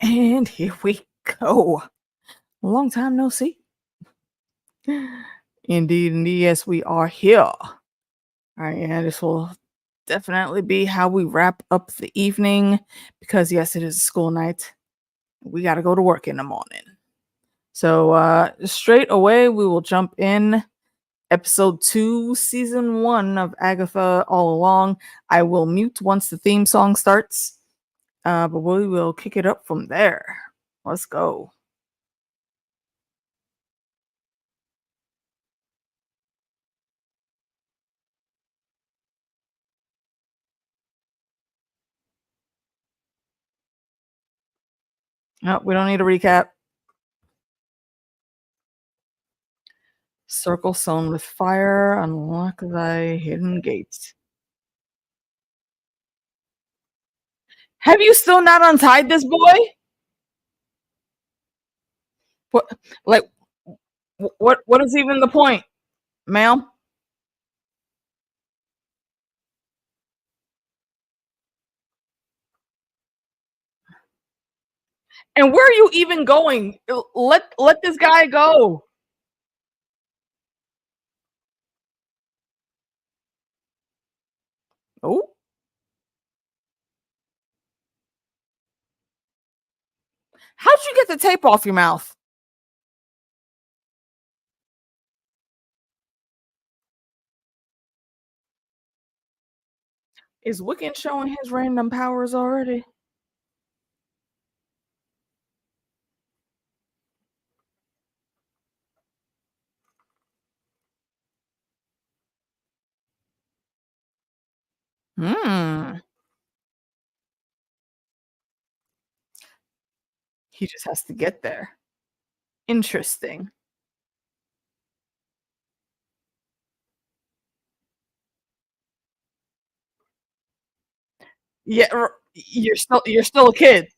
And here we go. Long time no see. Indeed, indeed, yes, we are here. All right, yeah, this will definitely be how we wrap up the evening because, yes, it is a school night. We got to go to work in the morning. So, straight away, we will jump in. Episode 2, Season 1 of Agatha All Along. I will mute once the theme song starts, but we will kick it up from there. Let's go. No, we don't need a recap. Circle sown with fire, unlock thy hidden gates. Have you still not untied this boy? What, like, what is even the point, ma'am? And where are you even going? Let this guy go. Oh, how'd you get the tape off your mouth? Is Wiccan showing his random powers already? Hmm. He just has to get there. Interesting. Yeah, you're still a kid.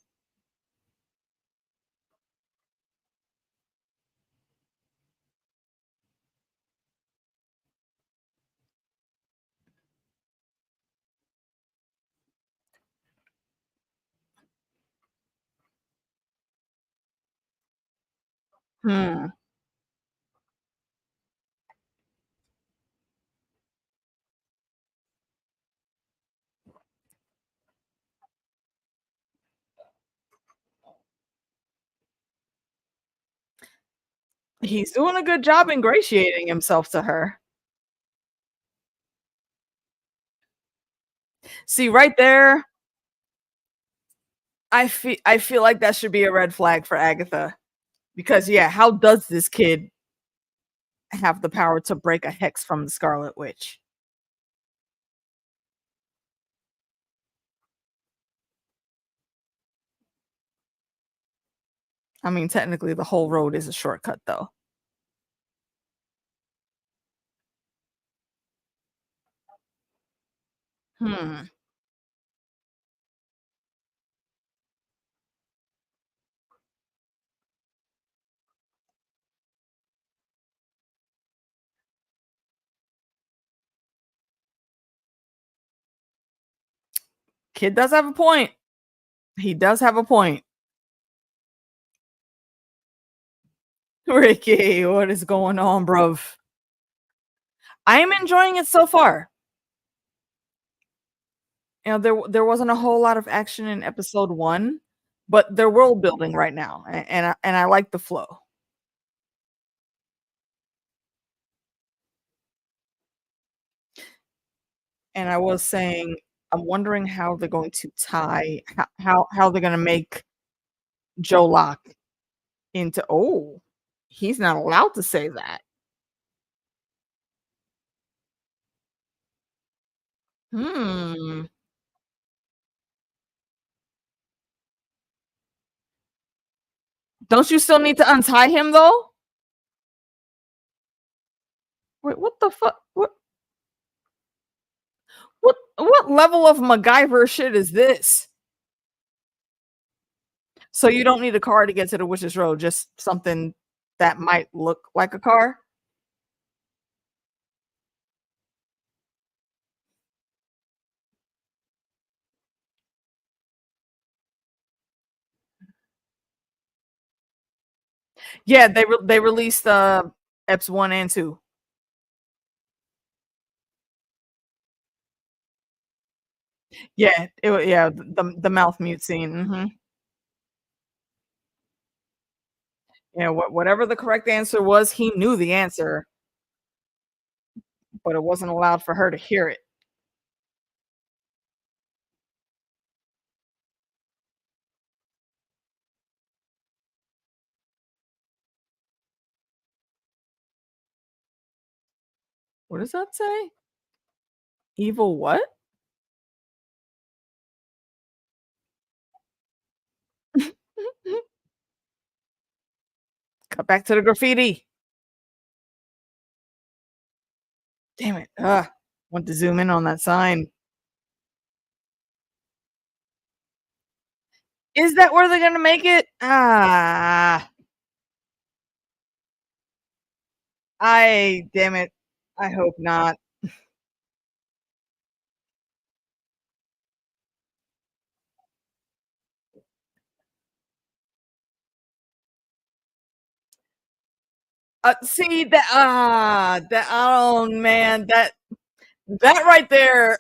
Hmm. He's doing a good job ingratiating himself to her. See, right there, I feel like that should be a red flag for Agatha. Because yeah, how does this kid have the power to break a hex from the Scarlet Witch? I mean, technically the whole road is a shortcut though. Hmm. Kid does have a point. He does have a point. Ricky, what is going on, bruv? I am enjoying it so far. You know, there wasn't a whole lot of action in episode 1, but they're world building right now, and I like the flow. And I was saying, I'm wondering how they're going to tie how they're gonna make Joe Locke into. Oh, he's not allowed to say that. Hmm. Don't you still need to untie him though? Wait, what the fuck? What level of MacGyver shit is this? So you don't need a car to get to the Witch's Road, just something that might look like a car? Yeah, they released Eps 1 and 2. Yeah, yeah, the mouth mute scene. Yeah, whatever the correct answer was, he knew the answer, but it wasn't allowed for her to hear it. What does that say? Evil what? Cut back to the graffiti. Damn it. Want to zoom in on that sign. Is that where they're gonna make it? Damn it. I hope not. See that oh man, that right there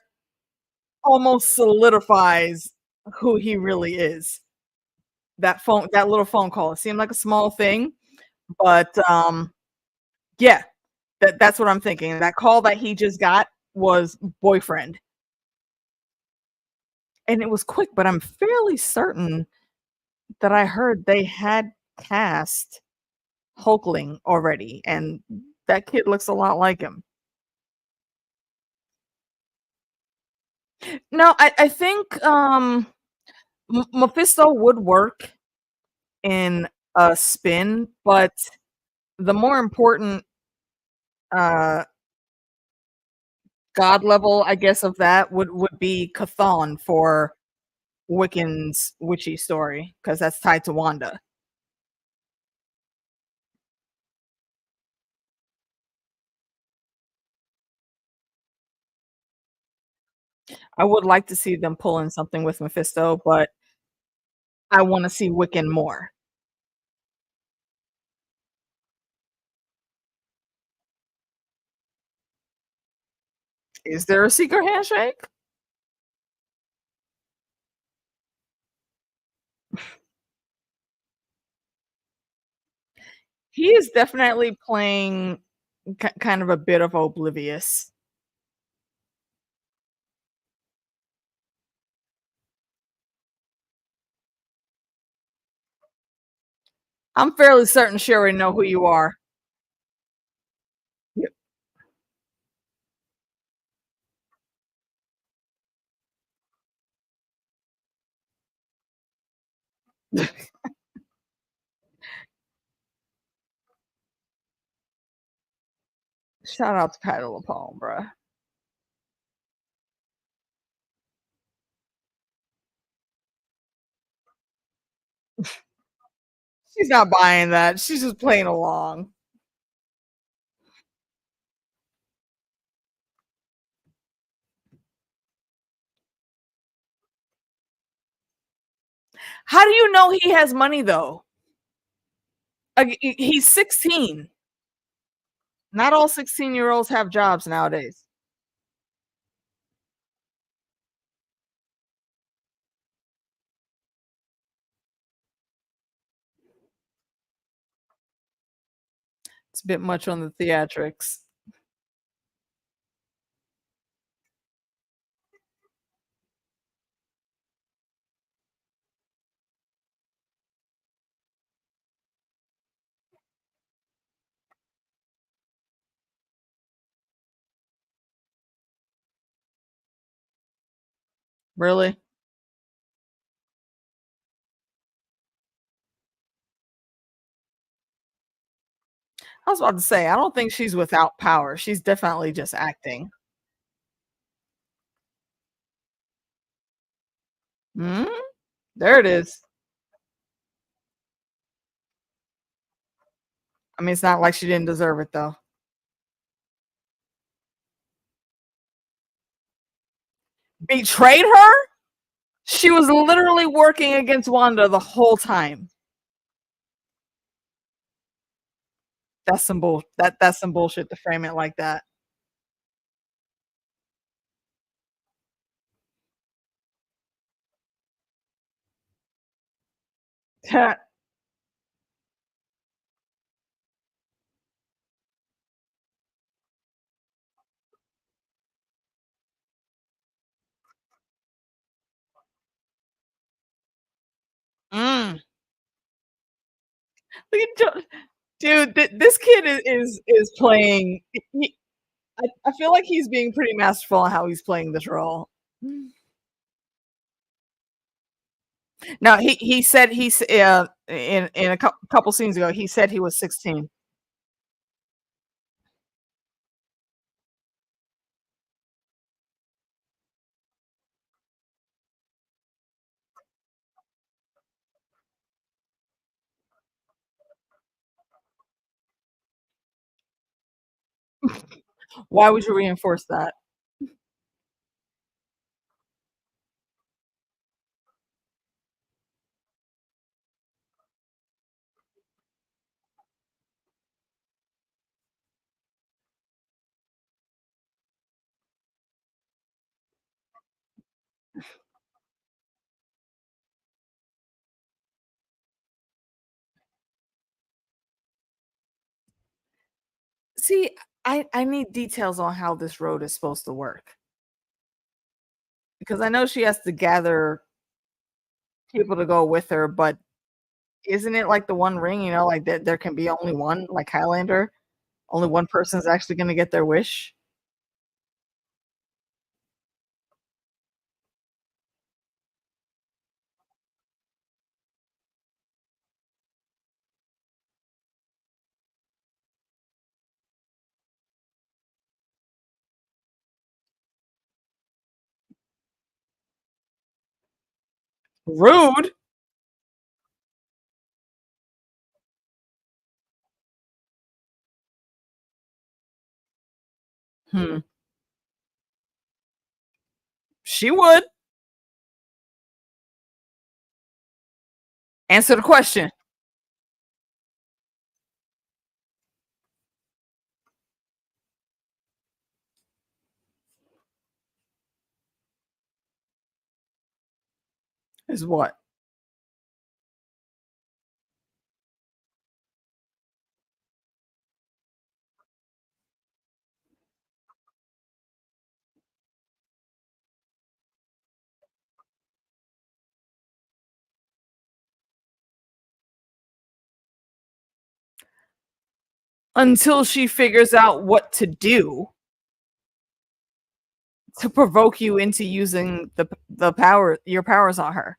almost solidifies who he really is. That little phone call. It seemed like a small thing, but yeah, that's what I'm thinking. That call that he just got was boyfriend. And it was quick, but I'm fairly certain that I heard they had cast Hulkling already, and that kid looks a lot like him. No, I think Mephisto would work in a spin, but the more important uh god level, I guess, of that would be Chthon for Wiccan's witchy story, because that's tied to Wanda. I would like to see them pull in something with Mephisto, but I want to see Wiccan more. Is there a secret handshake? He is definitely playing kind of a bit of oblivious. I'm fairly certain she already know who you are. Yep. Shout out to Patty LaPalme, bruh. She's not buying that. She's just playing along. How do you know he has money though? He's 16. Not all 16-year-olds have jobs nowadays. It's a bit much on the theatrics. Really? I was about to say, I don't think she's without power. She's definitely just acting. Hmm? There it is. I mean, it's not like she didn't deserve it though. Betrayed her? She was literally working against Wanda the whole time. that's some bullshit to frame it like that. Mm. Look at dude, this kid is playing I feel like he's being pretty masterful on how he's playing this role. Mm. No, he said in a couple scenes ago, he said he was 16. Why would you reinforce that? See, I need details on how this road is supposed to work because I know she has to gather people to go with her, but isn't it like the One Ring? You know, like that there can be only one, like Highlander. Only one person is actually going to get their wish. Rude. Hmm. She would answer the question. Is what? Until she figures out what to do to provoke you into using the power your powers on her.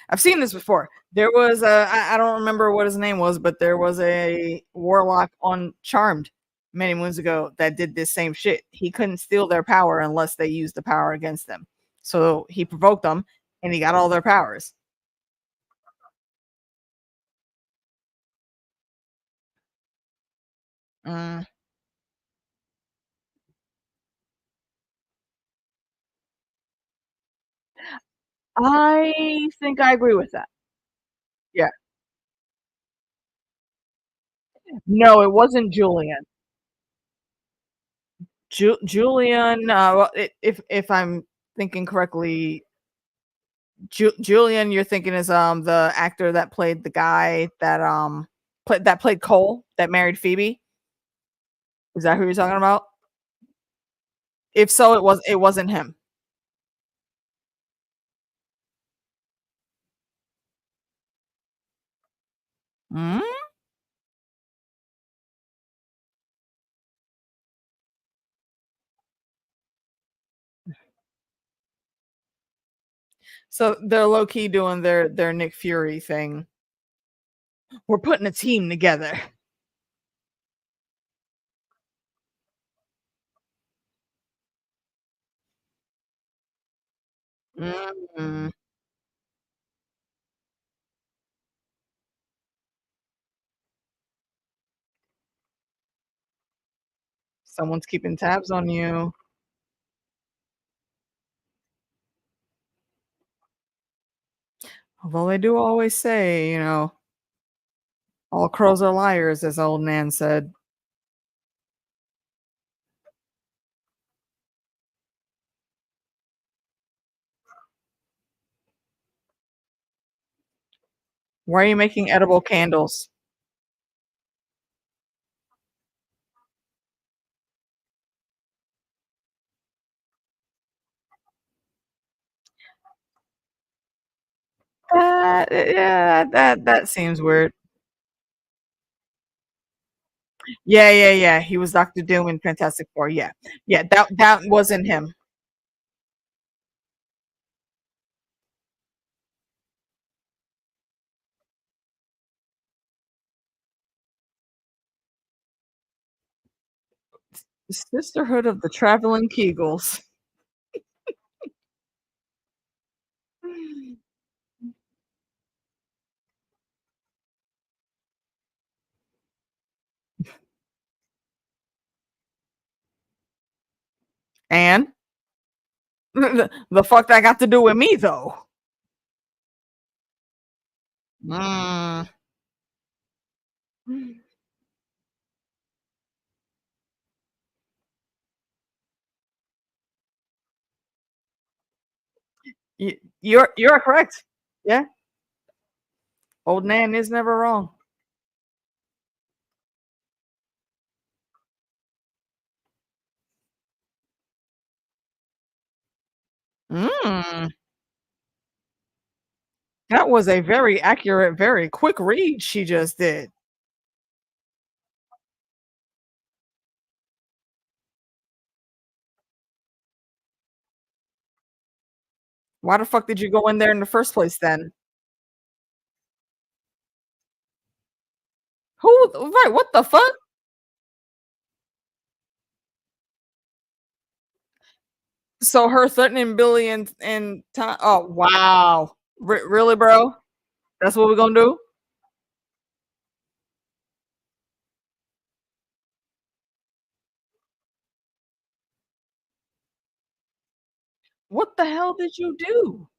I've seen this before. There was I don't remember what his name was, but there was a warlock on Charmed many moons ago that did this same shit. He couldn't steal their power unless they used the power against them. So he provoked them and he got all their powers. Mm, I think I agree with that. Yeah. No, it wasn't Julian. Julian, well, if I'm thinking correctly, Julian, you're thinking is the actor that played the guy that played Cole that married Phoebe. Is that who you're talking about? If so, it wasn't him. Mm? So they're low key doing their Nick Fury thing. We're putting a team together. Mm, someone's keeping tabs on you. Although they do always say, all crows are liars, as old Nan said. Why are you making edible candles? Yeah, that seems weird. Yeah, yeah, yeah. He was Doctor Doom in Fantastic Four. Yeah, yeah. That wasn't him. Sisterhood of the Traveling Kegels. And the fuck that got to do with me though? Mm. You're correct. Yeah, old Nan is never wrong. Mm. That was a very accurate, very quick read she just did. Why the fuck did you go in there in the first place then? Who? Right? What the fuck? So her threatening Billy and Tom. Oh wow, really, bro? That's what we're gonna do? What the hell did you do?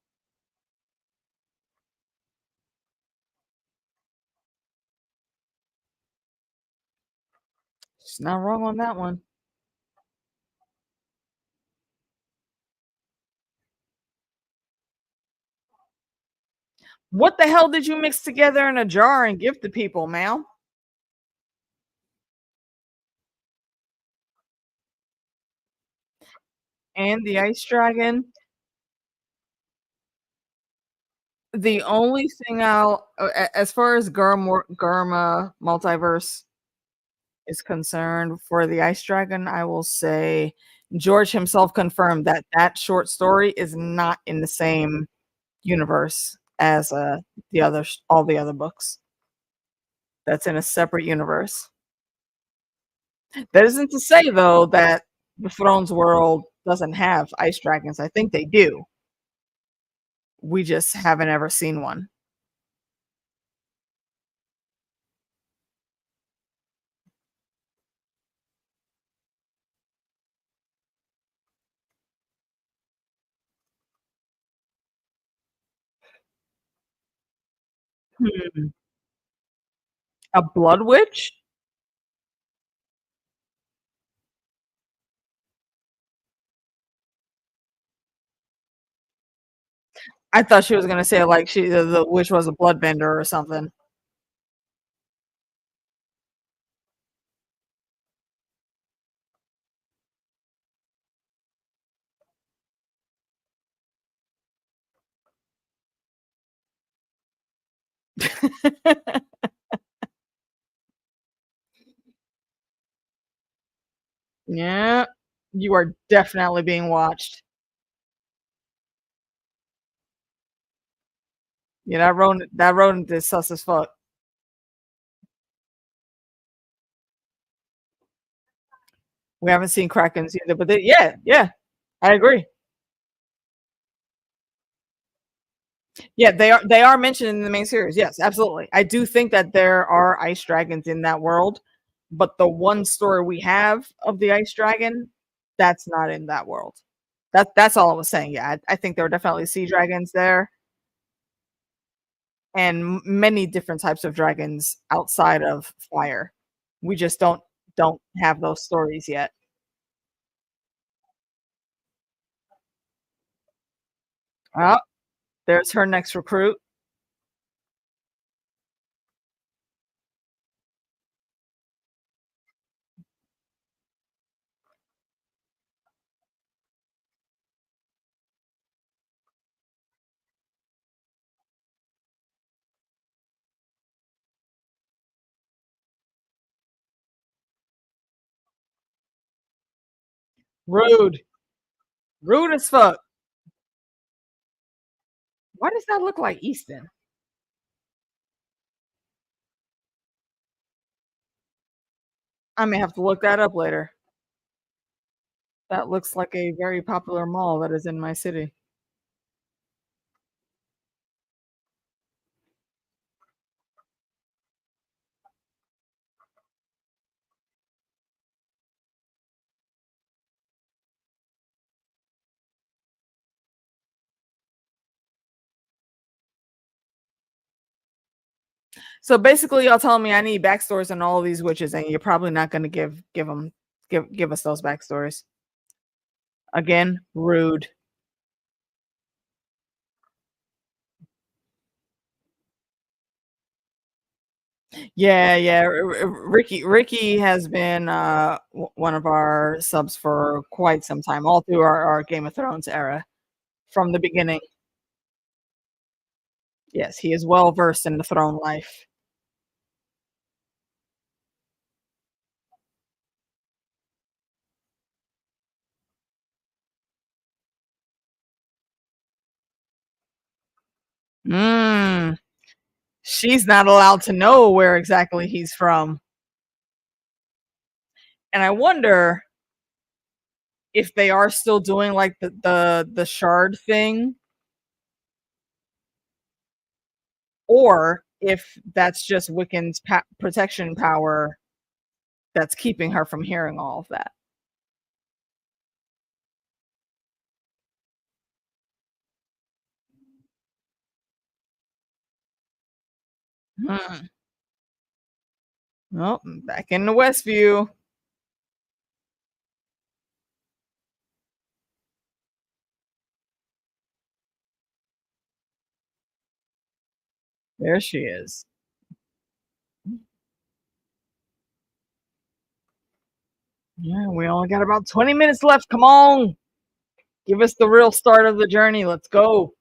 She's not wrong on that one. What the hell did you mix together in a jar and give to people, ma'am? And the ice dragon. The only thing as far as Garma multiverse is concerned, for the ice dragon, I will say George himself confirmed that that short story is not in the same universe as the other all the other books. That's in a separate universe. That isn't to say though that the Thrones world doesn't have ice dragons. I think they do. We just haven't ever seen one. Hmm. A blood witch? I thought she was gonna say like the witch was a bloodbender or something. Yeah, you are definitely being watched. Yeah, that rodent is sus as fuck. We haven't seen krakens either, but yeah, yeah, I agree. Yeah, they are mentioned in the main series. Yes, absolutely. I do think that there are ice dragons in that world, but the one story we have of the ice dragon, that's not in that world. That's all I was saying. Yeah, I think there are definitely sea dragons there, and many different types of dragons outside of fire. We just don't have those stories yet. Oh, there's her next recruit. Rude. Rude as fuck. Why does that look like Easton? I may have to look that up later. That looks like a very popular mall that is in my city. So basically, y'all telling me I need backstories on all of these witches, and you're probably not going to give us those backstories. Again, rude. Yeah, yeah. Ricky has been one of our subs for quite some time, all through our Game of Thrones era, from the beginning. Yes, he is well versed in the throne life. Mm, she's not allowed to know where exactly he's from. And I wonder if they are still doing like the shard thing, or if that's just Wiccan's protection power that's keeping her from hearing all of that. Hmm. Well, back in the Westview. There she is. Yeah, we only got about 20 minutes left. Come on. Give us the real start of the journey. Let's go.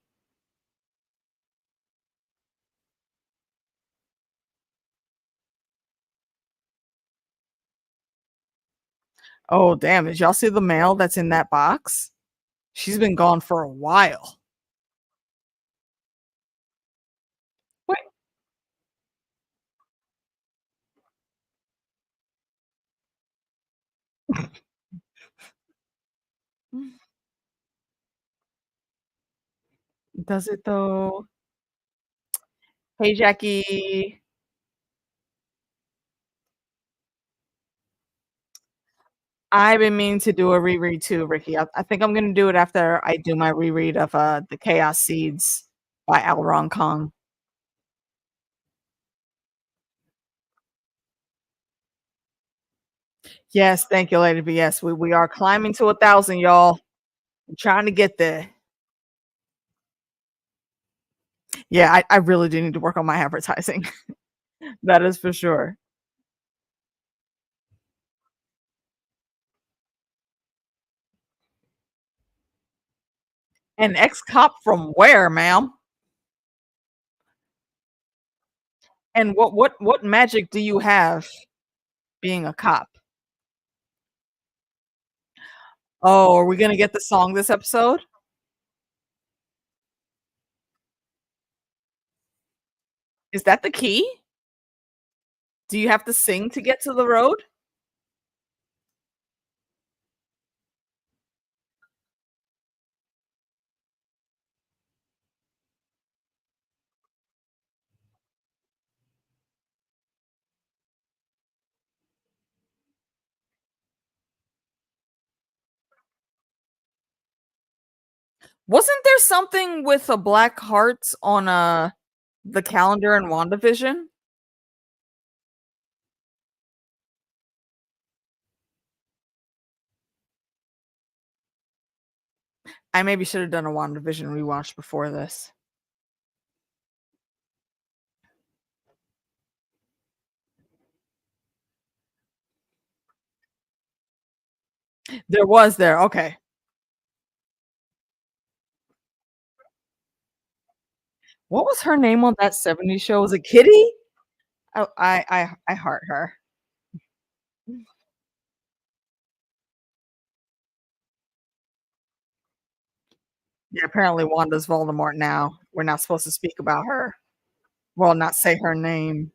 Oh, damn. Did y'all see the mail that's in that box? She's been gone for a while. Wait. Does it though? Hey, Jackie. I've been meaning to do a reread too, Ricky. I think I'm gonna do it after I do my reread of the Chaos Seeds by Alron Kong. Yes, thank you, Lady B. Yes, we are climbing to 1,000, y'all. I'm trying to get there. Yeah, I really do need to work on my advertising. That is for sure. An ex-cop from where, ma'am? And what magic do you have being a cop? Oh, are we gonna get the song this episode? Is that the key? Do you have to sing to get to the road? Wasn't there something with a black heart on the calendar in WandaVision? I maybe should have done a WandaVision rewatch before this. There was there. Okay. What was her name on that 70s show? Was it Kitty? Oh, I heart her. Yeah, apparently Wanda's Voldemort now. We're not supposed to speak about her. Well, not say her name.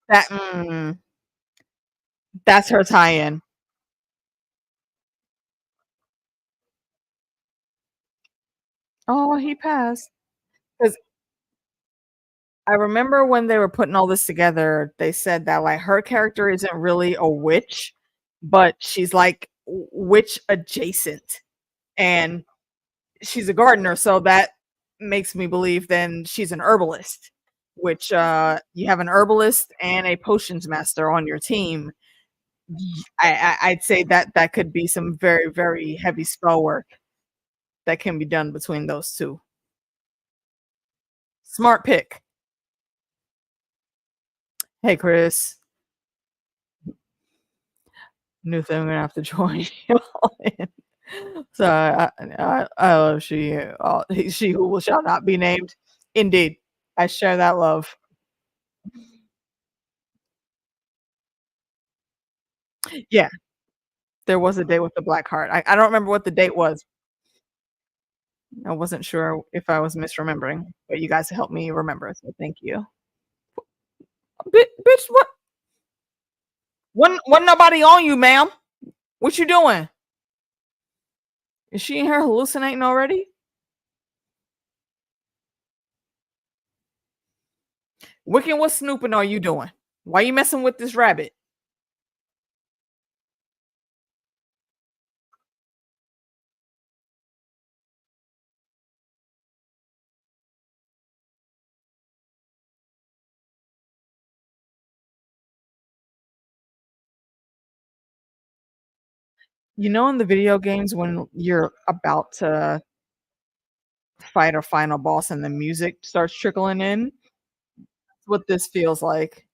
That that's her tie-in. Oh, he passed. 'Cause I remember when they were putting all this together, they said that, like, her character isn't really a witch, but she's, like, witch adjacent, and she's a gardener, so that makes me believe then she's an herbalist, which, you have an herbalist and a potions master on your team. I'd say that that could be some very, very heavy spell work that can be done between those 2. Smart pick. Hey, Chris. New thing, I'm gonna have to join y'all in. So I love she who will shall not be named. Indeed, I share that love. Yeah, there was a date with the black heart. I don't remember what the date was. I wasn't sure if I was misremembering, but you guys helped me remember, so thank you. Bitch, what? Wasn't nobody on you, ma'am. What you doing? Is she in here hallucinating already? Wiccan, what snooping are you doing? Why you messing with this rabbit? You know, in the video games, when you're about to fight a final boss and the music starts trickling in, that's what this feels like.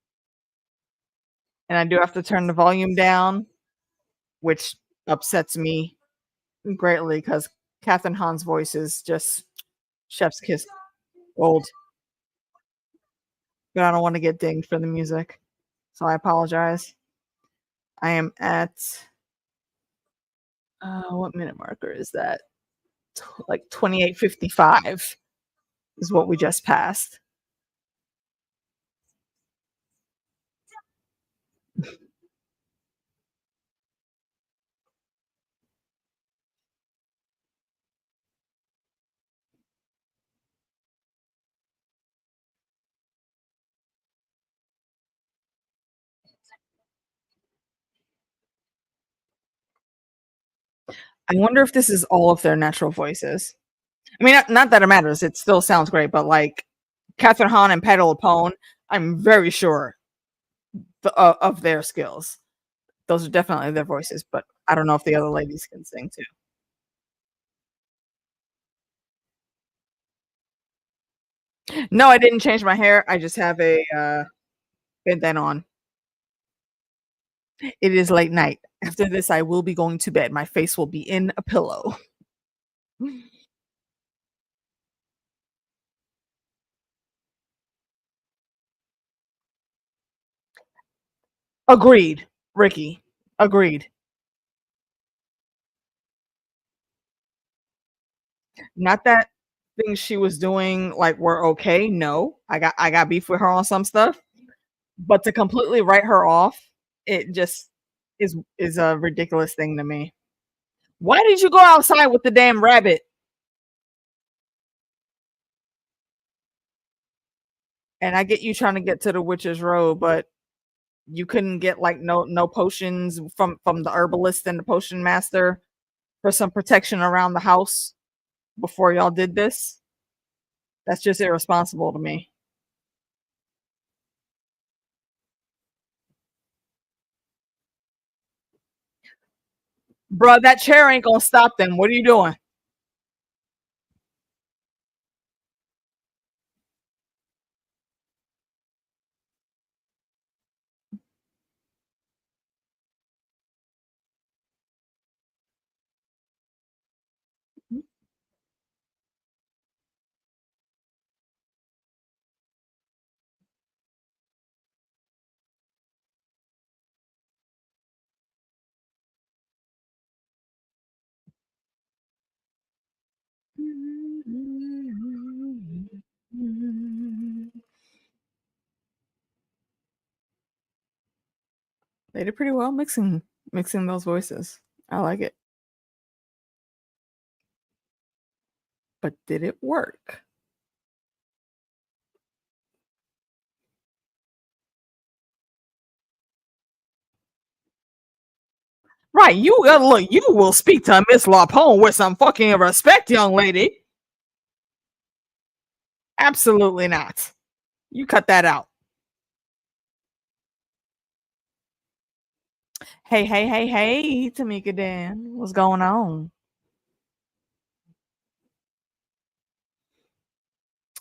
And I do have to turn the volume down, which upsets me greatly because Catherine Hahn's voice is just chef's kiss gold. But I don't want to get dinged for the music, so I apologize. I am at what minute marker is that? Like 28:55 is what we just passed. I wonder if this is all of their natural voices. I mean, not that it matters. It still sounds great, but like Catherine Hahn and Petal Apone, I'm very sure of their skills. Those are definitely their voices, but I don't know if the other ladies can sing too. No, I didn't change my hair. I just have a bandana on. It is late night. After this, I will be going to bed. My face will be in a pillow. Agreed, Ricky. Agreed. Not that things she was doing like were okay. No, I got beef with her on some stuff, but to completely write her off, it just is a ridiculous thing to me. Why did you go outside with the damn rabbit? And I get you trying to get to the witch's road, but you couldn't get like no potions from the herbalist and the potion master for some protection around the house before y'all did this. That's just irresponsible to me. Bruh, that chair ain't gonna stop them. What are you doing? They did pretty well mixing those voices. I like it. But did it work? Right, you look. You will speak to Miss LaPone with some fucking respect, young lady. Absolutely not. You cut that out. Hey, hey, hey, hey, Tamika Dan. What's going on?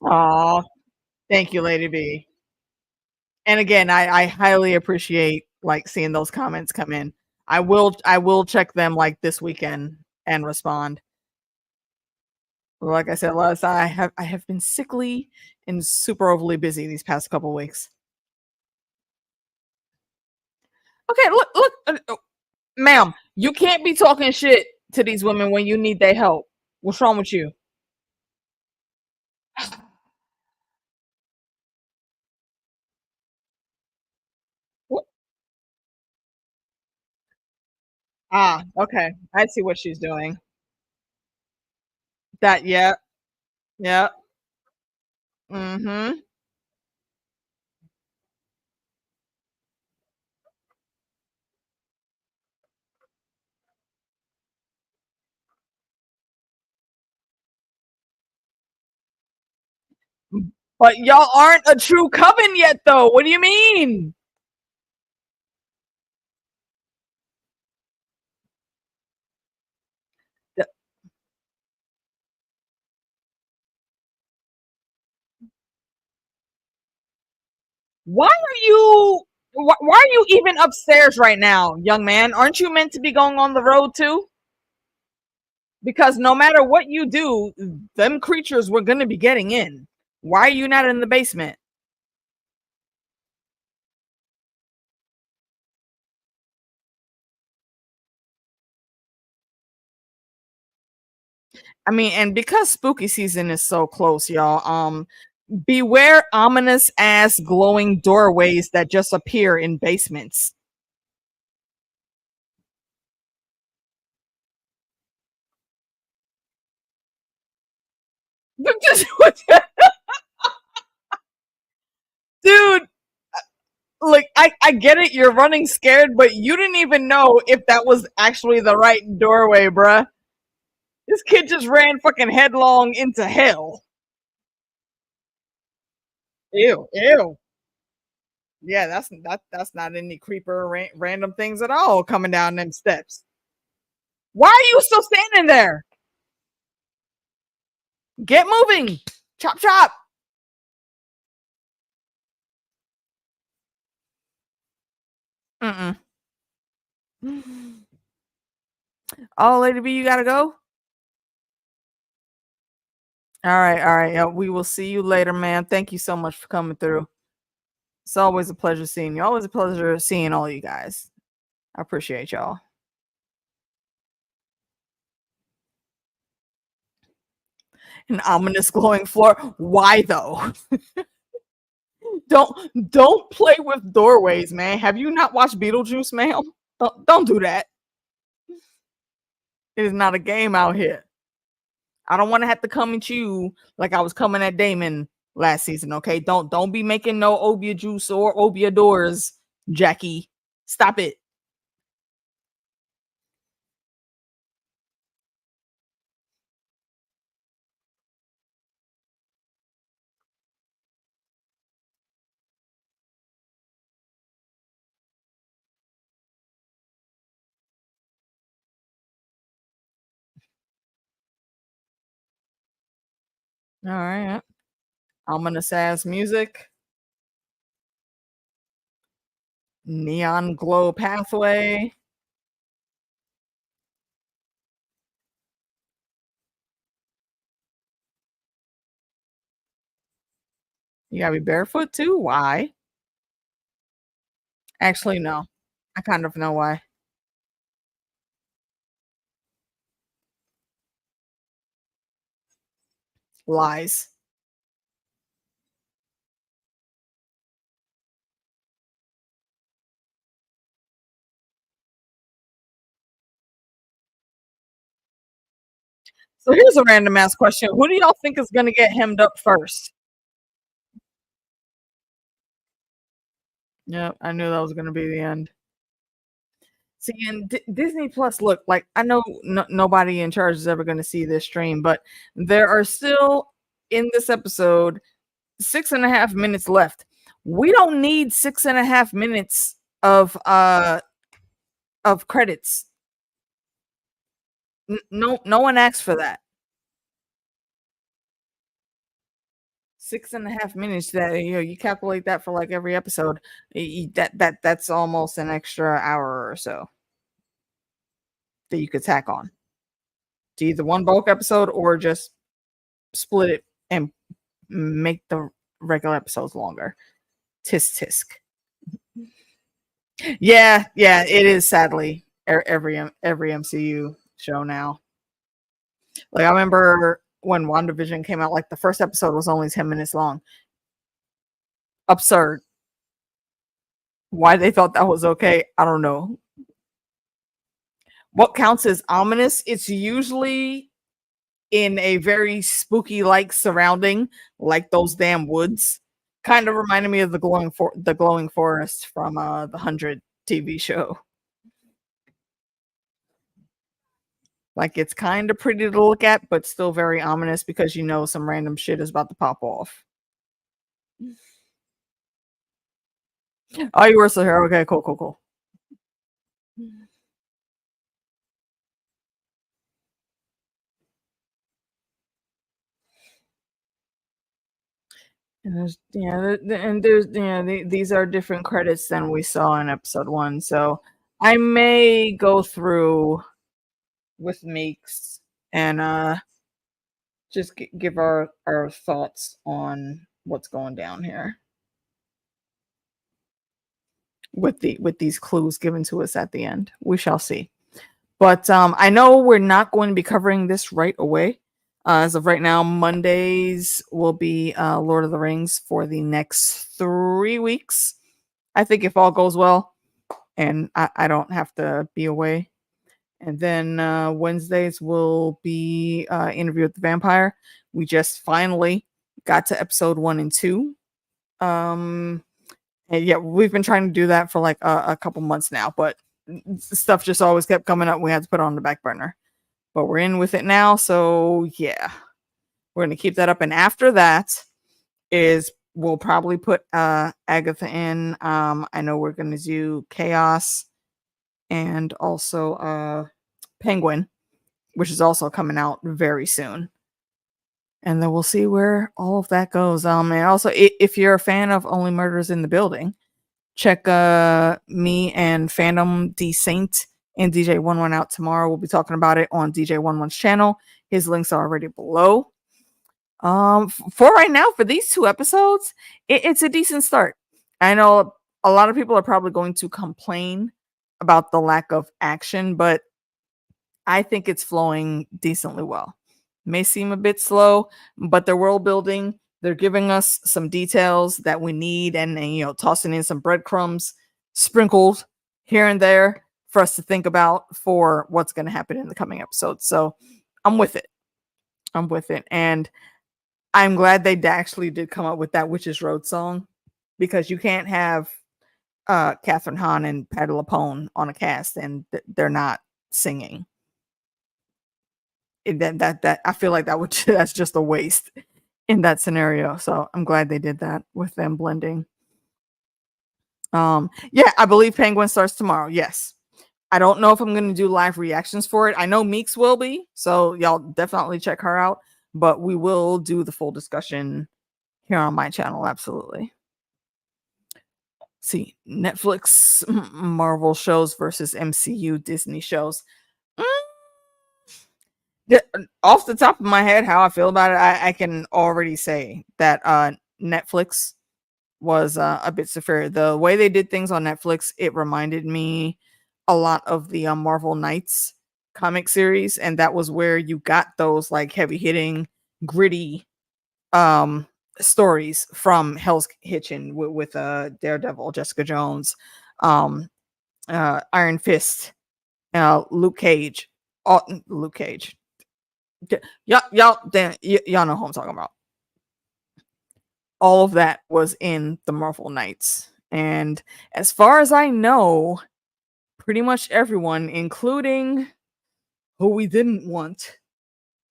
Oh, thank you, Lady B. And again, I highly appreciate like seeing those comments come in. I will check them like this weekend and respond. Like I said last time, I have been sickly and super overly busy these past couple weeks. Okay, look, ma'am, you can't be talking shit to these women when you need their help. What's wrong with you? What? Ah, okay. I see what she's doing. That, yeah, yeah. Mm-hmm. But y'all aren't a true coven yet, though. What do you mean? Why are you even upstairs right now, young man? Aren't you meant to be going on the road too? Because no matter what you do, them creatures were gonna be getting in. Why are you not in the basement? I mean, and because spooky season is so close, y'all, beware ominous ass glowing doorways that just appear in basements. Dude, like I get it, you're running scared, but you didn't even know if that was actually the right doorway, bruh. This kid just ran fucking headlong into hell. Ew, ew. Yeah, that's not any creeper random things at all coming down them steps. Why are you still standing there? Get moving. Chop chop. Mm-mm. Oh, Lady B, you gotta go. All right, all right. Yeah, we will see you later, man. Thank you so much for coming through. It's always a pleasure seeing you. Always a pleasure seeing all you guys. I appreciate y'all. An ominous glowing floor. Why though? don't play with doorways, man. Have you not watched Beetlejuice, ma'am? Don't do that. It is not a game out here. I don't want to have to come at you like I was coming at Damon last season. Okay, don't be making no obia juice or obia doors, Jackie. Stop it. All right. Ominous ass music. Neon glow pathway. You gotta be barefoot too. Why? Actually, no. I kind of know why. Lies. So here's a random ass question. Who do y'all think is going to get hemmed up first? Yep, I knew that was going to be the end. See, and Disney Plus, look, like I know nobody in charge is ever going to see this stream, but there are still in this episode 6.5 minutes left. We don't need 6.5 minutes of credits. No one asked for that. 6.5 minutes. That you calculate that for like every episode. That's almost an extra hour or so that you could tack on to either one bulk episode or just split it and make the regular episodes longer. Tisk tisk. Yeah, it is sadly every MCU show now. Like I remember when WandaVision came out, like the first episode was only 10 minutes long. Absurd. Why they thought that was okay, I don't know. What counts as ominous? It's usually in a very spooky like surrounding, like those damn woods. Kind of reminded me of the glowing forest from the 100 TV show. Like it's kind of pretty to look at, but still very ominous because you know some random shit is about to pop off. Oh, you were still here. Okay, cool. And these are different credits than we saw in episode 1. So I may go through with Meeks and just give our thoughts on what's going down here with these clues given to us at the end. We shall see. But I know we're not going to be covering this right away. As of right now, Mondays will be Lord of the Rings for the next 3 weeks. I think if all goes well and I don't have to be away. And then Wednesdays will be Interview with the Vampire. We just finally got to episode 1 and 2. And yeah, we've been trying to do that for like a couple months now, but stuff just always kept coming up. We had to put it on the back burner. But we're in with it now, so yeah, we're gonna keep that up. And after that is we'll probably put Agatha in. I know we're gonna do Chaos and also Penguin, which is also coming out very soon. And then we'll see where all of that goes. And also, if you're a fan of Only Murders in the Building, check me and Fandom D Saint and DJ Wun Wun out tomorrow. We'll be talking about it on DJ Wun Wun's channel. His links are already below. For right now, for these 2 episodes, it's a decent start. I know a lot of people are probably going to complain about the lack of action, but I think it's flowing decently well. May seem a bit slow, but they're world building. They're giving us some details that we need and tossing in some breadcrumbs sprinkled here and there for us to think about for what's going to happen in the coming episodes. So I'm with it. And I'm glad they actually did come up with that Witches Road song, because you can't have Catherine Hahn and Patti LuPone on a cast and they're not singing. That I feel like that's just a waste in that scenario. So I'm glad they did that with them blending. Yeah, I believe Penguin starts tomorrow. Yes. I don't know if I'm going to do live reactions for it. I know Meeks will be, so y'all definitely check her out, but we will do the full discussion here on my channel. Absolutely. See, Netflix Marvel shows versus MCU Disney shows. Off the top of my head, how I feel about it, I can already say that Netflix was a bit superior. The way they did things on Netflix, it reminded me a lot of the Marvel Knights comic series, and that was where you got those like heavy hitting, gritty stories from Hell's Kitchen with Daredevil, Jessica Jones, Iron Fist, Luke Cage, Luke Cage. Y'all know who I'm talking about. All of that was in the Marvel Knights, and as far as I know, pretty much everyone, including who we didn't want,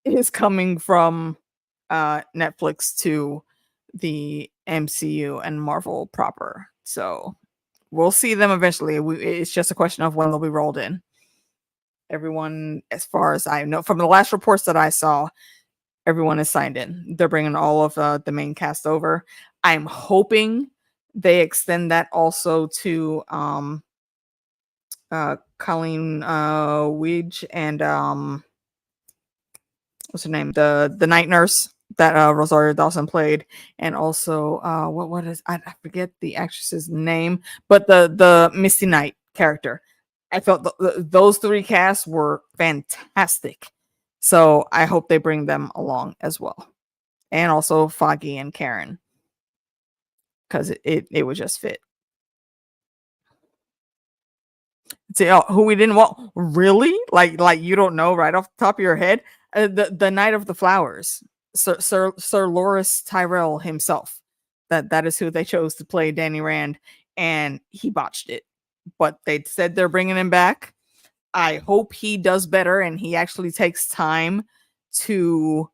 is coming from Netflix to the MCU and Marvel proper. So we'll see them eventually. It's just a question of when they'll be rolled in. Everyone, as far as I know, from the last reports that I saw, everyone is signed in. They're bringing all of the main cast over. I'm hoping they extend that also to Colleen Weege and what's her name? The night nurse that Rosario Dawson played, and also what is I forget the actress's name, but the Misty Knight character. I felt those three casts were fantastic. So I hope they bring them along as well. And also Foggy and Karen. Because it would just fit. See, who we didn't want? Really? Like you don't know right off the top of your head? The Knight of the Flowers. Sir Loris Tyrell himself. That is who they chose to play Danny Rand. And he botched it. But they said they're bringing him back. I hope he does better and he actually takes time to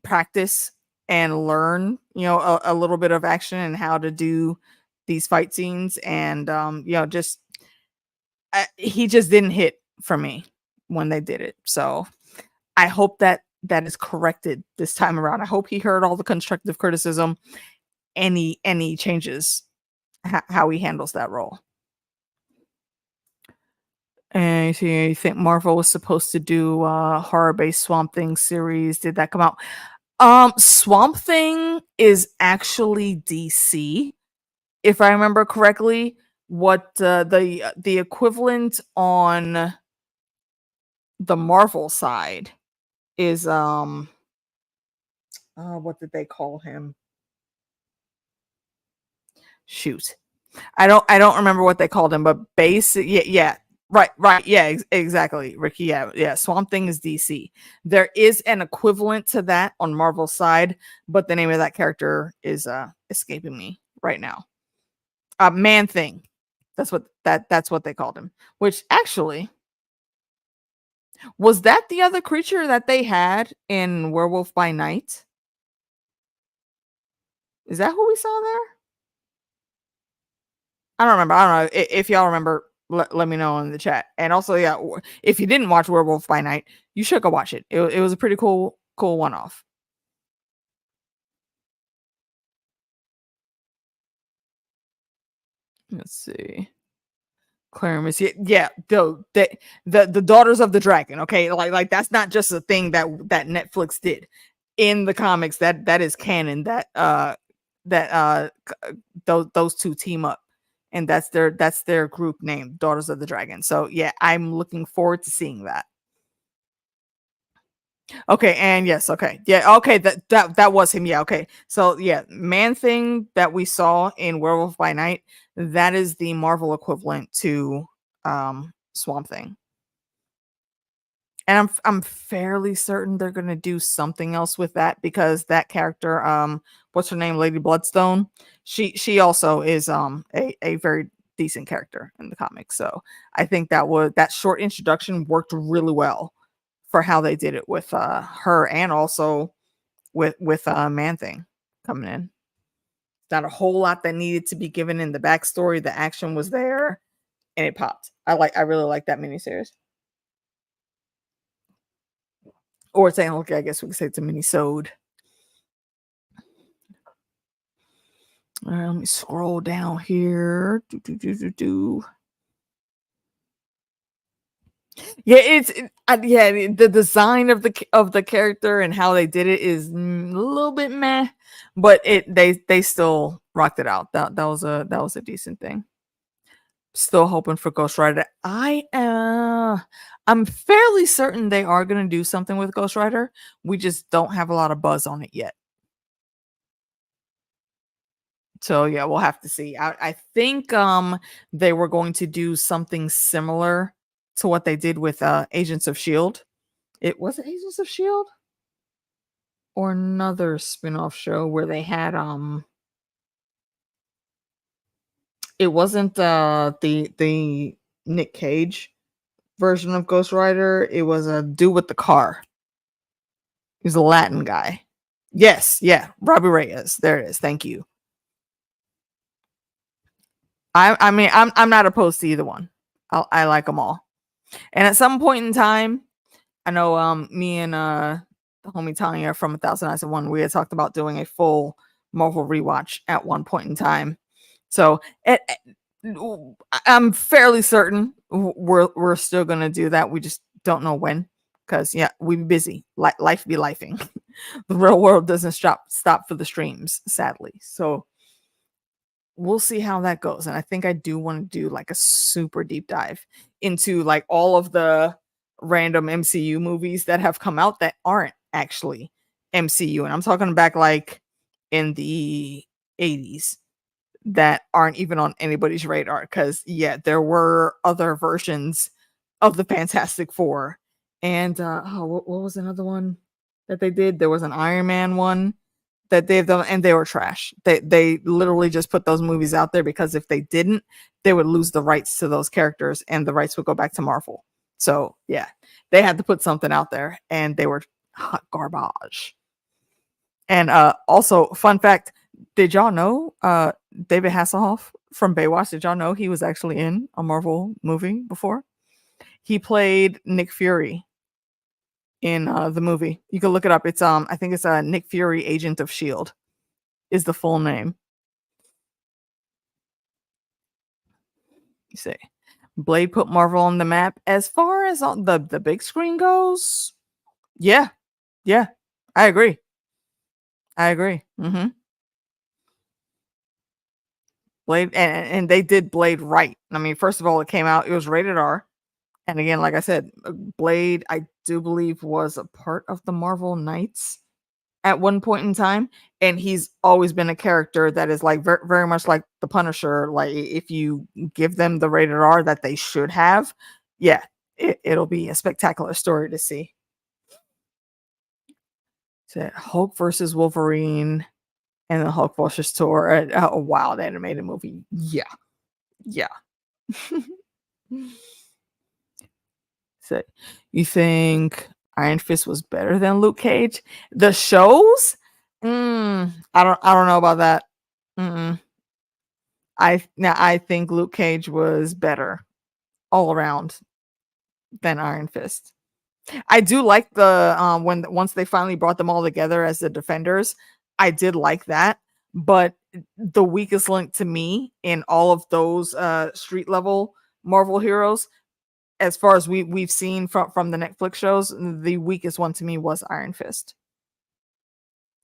practice and learn, a little bit of action and how to do these fight scenes. And just he just didn't hit for me when they did it. So I hope that is corrected this time around. I hope he heard all the constructive criticism and he changes how he handles that role. And you think Marvel was supposed to do a horror-based Swamp Thing series? Did that come out? Swamp Thing is actually DC, if I remember correctly. What the equivalent on the Marvel side is what did they call him? Shoot, I don't remember what they called him, but yeah. Right. Yeah, exactly, Ricky. Yeah. Swamp Thing is DC. There is an equivalent to that on Marvel's side, but the name of that character is escaping me right now. Man Thing. That's what they called him. Which actually, was that the other creature that they had in Werewolf by Night? Is that who we saw there? I don't remember. I don't know if y'all remember. Let me know in the chat. And also, yeah, if you didn't watch Werewolf by Night, you should go watch it. It was a pretty cool one-off. Let's see. Claramus, yeah, the Daughters of the Dragon. Okay, like that's not just a thing that Netflix did in the comics. That is canon. Those two team up. And that's their group name, Daughters of the Dragon. So yeah, I'm looking forward to seeing that. Okay, and yes, okay. Yeah, okay, that was him. Yeah, okay. So yeah, Man Thing that we saw in Werewolf by Night, that is the Marvel equivalent to Swamp Thing. And I'm fairly certain they're gonna do something else with that, because that character, what's her name, Lady Bloodstone, she also is a very decent character in the comics. So I think that short introduction worked really well for how they did it with her, and also with Man Thing coming in. Not a whole lot that needed to be given in the backstory. The action was there and it popped. I really like that miniseries. Or saying, okay, I guess we could say it's a mini-sode. All right, let me scroll down here. Yeah, the design of the character and how they did it is a little bit meh, but they still rocked it out. That was a decent thing. Still hoping for Ghost Rider. I'm fairly certain they are going to do something with Ghost Rider. We just don't have a lot of buzz on it yet. So yeah, we'll have to see. I think they were going to do something similar to what they did with Agents of Shield. It was it Agents of Shield or another spin-off show where they had it wasn't the Nick Cage version of Ghost Rider. It was a dude with the car. He's a Latin guy. Yes, yeah, Robbie Reyes. There it is. Thank you. I mean, I'm not opposed to either one. I like them all. And at some point in time, I know me and the homie Tanya from 1001, we had talked about doing a full Marvel rewatch at one point in time. So I'm fairly certain we're still gonna do that. We just don't know when, because yeah, we be busy. Life be lifing. The real world doesn't stop for the streams, sadly. So we'll see how that goes. And I think I do want to do like a super deep dive into like all of the random MCU movies that have come out that aren't actually MCU. And I'm talking back like in the 80s that aren't even on anybody's radar. Because yeah, there were other versions of the Fantastic Four. And what was another one that they did? There was an Iron Man one that they've done, and they were trash. They literally just put those movies out there because if they didn't, they would lose the rights to those characters and the rights would go back to Marvel. So yeah, they had to put something out there, and they were hot garbage. And also, fun fact: did y'all know David Hasselhoff from Baywatch? Did y'all know he was actually in a Marvel movie before? He played Nick Fury in the movie. You can look it up. It's I think it's Nick Fury, Agent of Shield, is the full name. You see, Blade put Marvel on the map as far as the big screen goes. Yeah, I agree. Mm-hmm. Blade and they did Blade right. I mean, first of all, it came out. It was rated R. And again, like I said, Blade, I do believe, was a part of the Marvel Knights at one point in time, and he's always been a character that is like very, very much like the Punisher. Like if you give them the rated R that they should have, yeah, it'll be a spectacular story to see. So Hulk versus Wolverine and the Hulk versus Thor, a wild animated movie. Yeah. So you think Iron Fist was better than Luke Cage? The shows? I don't know about that. I think Luke Cage was better all around than Iron Fist. I do like the once they finally brought them all together as the Defenders. I did like that, but the weakest link to me in all of those street level Marvel heroes, as far as we've seen from the Netflix shows, the weakest one to me was Iron Fist.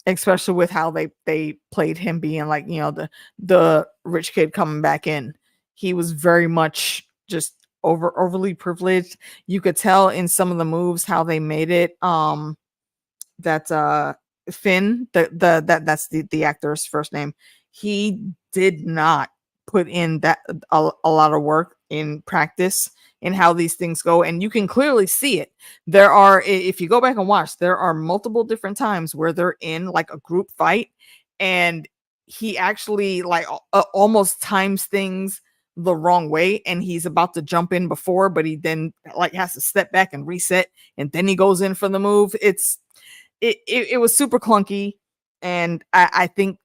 Especially with how they played him being like, you know, the rich kid coming back in. He was very much just overly privileged. You could tell in some of the moves how they made it that Finn, that's the actor's first name. He did not put in that a lot of work in practice in how these things go, and you can clearly see it. There are, if you go back and watch, there are multiple different times where they're in like a group fight, and he actually like almost times things the wrong way, and he's about to jump in before, but he then like has to step back and reset, and then he goes in for the move. It was super clunky, and I think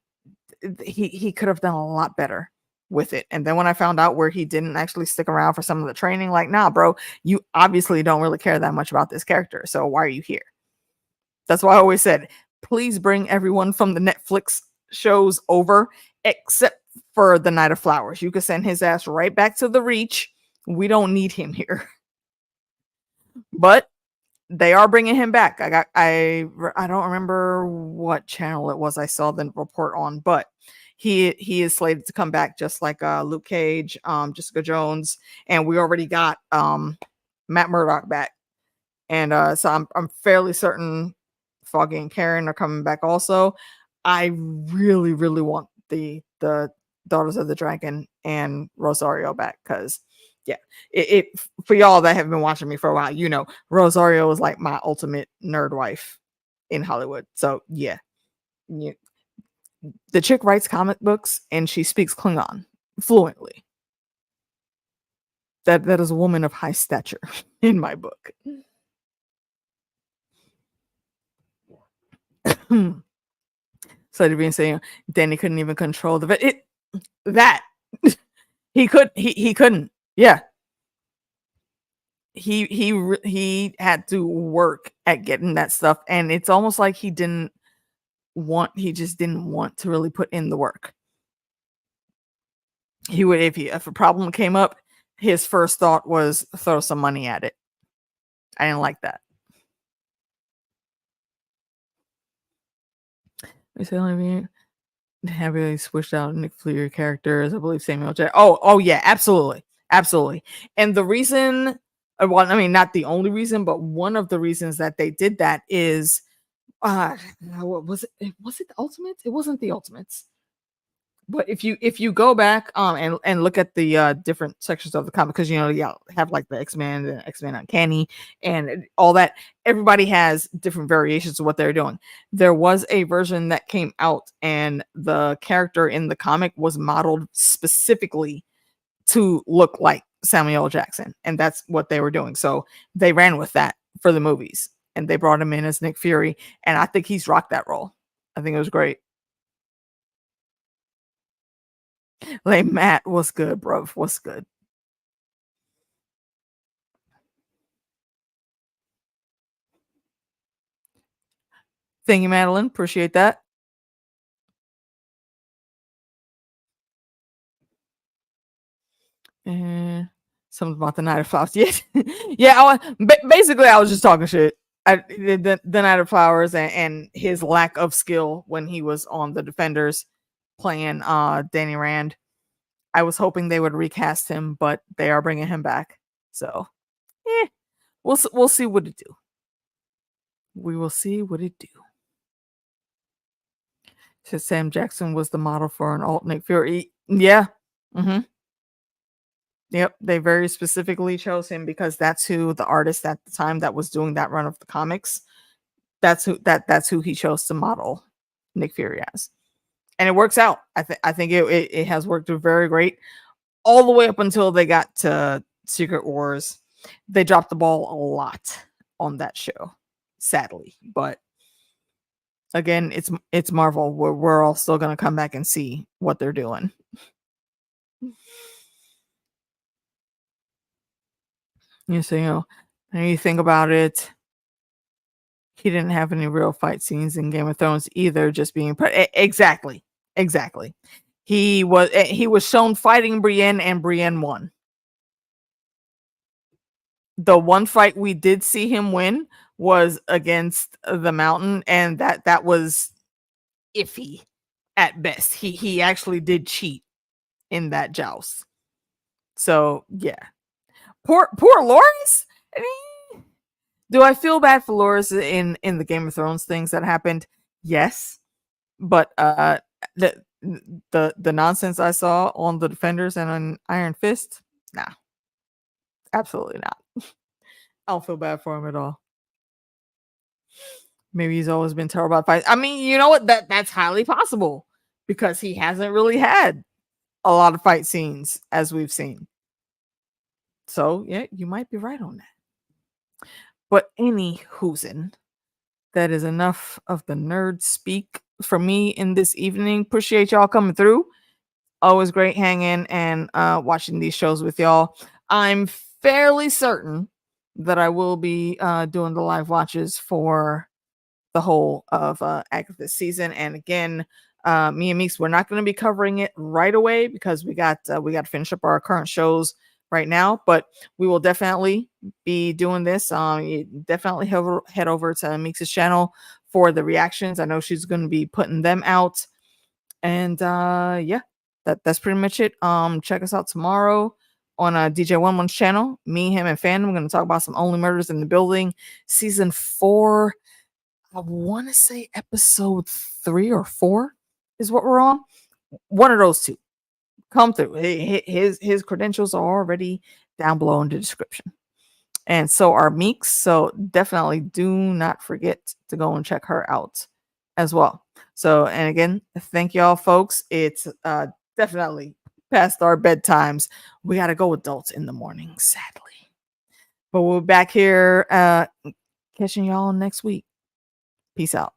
he could have done a lot better with it. And then when I found out where he didn't actually stick around for some of the training, like, nah, bro, you obviously don't really care that much about this character, so why are you here? That's why I always said, please bring everyone from the Netflix shows over, except for the Night of Flowers. You could send his ass right back to the Reach. We don't need him here. But they are bringing him back. I don't remember what channel it was I saw the report on, but he is slated to come back, just like Luke Cage, Jessica Jones, and we already got Matt Murdock back. And so I'm fairly certain Foggy and Karen are coming back also. I really, really want the Daughters of the Dragon and Rosario back, because yeah, it for y'all that have been watching me for a while, you know, Rosario was like my ultimate nerd wife in Hollywood. So yeah, the chick writes comic books and she speaks Klingon fluently. That is a woman of high stature in my book. So they've been saying Danny couldn't even control that he couldn't. Yeah. He had to work at getting that stuff, and it's almost like he just didn't want to really put in the work. He would, if a problem came up, his first thought was throw some money at it. I didn't like that. We say only have really switched out Nick Fury characters. I believe Samuel Jackson. Oh yeah, absolutely. And the reason, well, I mean, not the only reason, but one of the reasons that they did that is, what was it? Was it the Ultimates? It wasn't the Ultimates. But if you go back and look at the different sections of the comic, because you have like the X-Men, the X-Men Uncanny, and all that, everybody has different variations of what they're doing. There was a version that came out, and the character in the comic was modeled specifically to look like Samuel L. Jackson, and that's what they were doing. So they ran with that for the movies, and they brought him in as Nick Fury, and I think he's rocked that role. I think it was great. Like, Matt, what's good, bro? What's good? Thank you, Madeline. Appreciate that. And something about the Night of Flowers. Yeah. Basically, I was just talking shit. The Night of Flowers and his lack of skill when he was on the Defenders playing Danny Rand. I was hoping they would recast him, but they are bringing him back. So, we'll see what it do. We will see what it do. So Sam Jackson was the model for an alt Nick Fury. Yeah. Mm-hmm. Yep. They very specifically chose him because that's who the artist at the time that was doing that run of the comics. That's who he chose to model Nick Fury as. And it works out. I think it has worked very great all the way up until they got to Secret Wars. They dropped the ball a lot on that show, sadly. But again, it's Marvel. We're all still gonna come back and see what they're doing. So and you think about it, he didn't have any real fight scenes in Game of Thrones either. Just being exactly. He was shown fighting Brienne, and Brienne won. The one fight we did see him win was against the Mountain, and that was iffy at best. He actually did cheat in that joust. So yeah, poor Loras. I mean, do I feel bad for Loras in the Game of Thrones things that happened? Yes, but the nonsense I saw on the Defenders and on Iron Fist, nah, absolutely not. I don't feel bad for him at all. Maybe he's always been terrible at fights. I mean, you know what? That's highly possible because he hasn't really had a lot of fight scenes as we've seen. So yeah, you might be right on that. But any whoozin', that is enough of the nerd speak for me in this evening. Appreciate y'all coming through. Always great hanging and watching these shows with y'all. I'm fairly certain that I will be doing the live watches for the whole of Agatha season. And again, me and Meeks, we're not going to be covering it right away because we got to finish up our current shows right now, but we will definitely be doing this. You definitely head over to Meeks' channel for the reactions. I know she's going to be putting them out And yeah, that's pretty much it. Check us out tomorrow on DJ Wun Wun's channel. Me, him, and Fandom. We're gonna talk about some Only Murders in the Building, season 4. I want to say episode 3 or 4 is what we're on. One of those two. Come through. His credentials are already down below in the description. And so are Meeks. So definitely do not forget to go and check her out as well. So, and again, thank y'all, folks. It's definitely past our bedtimes. We got to go adults in the morning, sadly. But we'll be back here catching y'all next week. Peace out.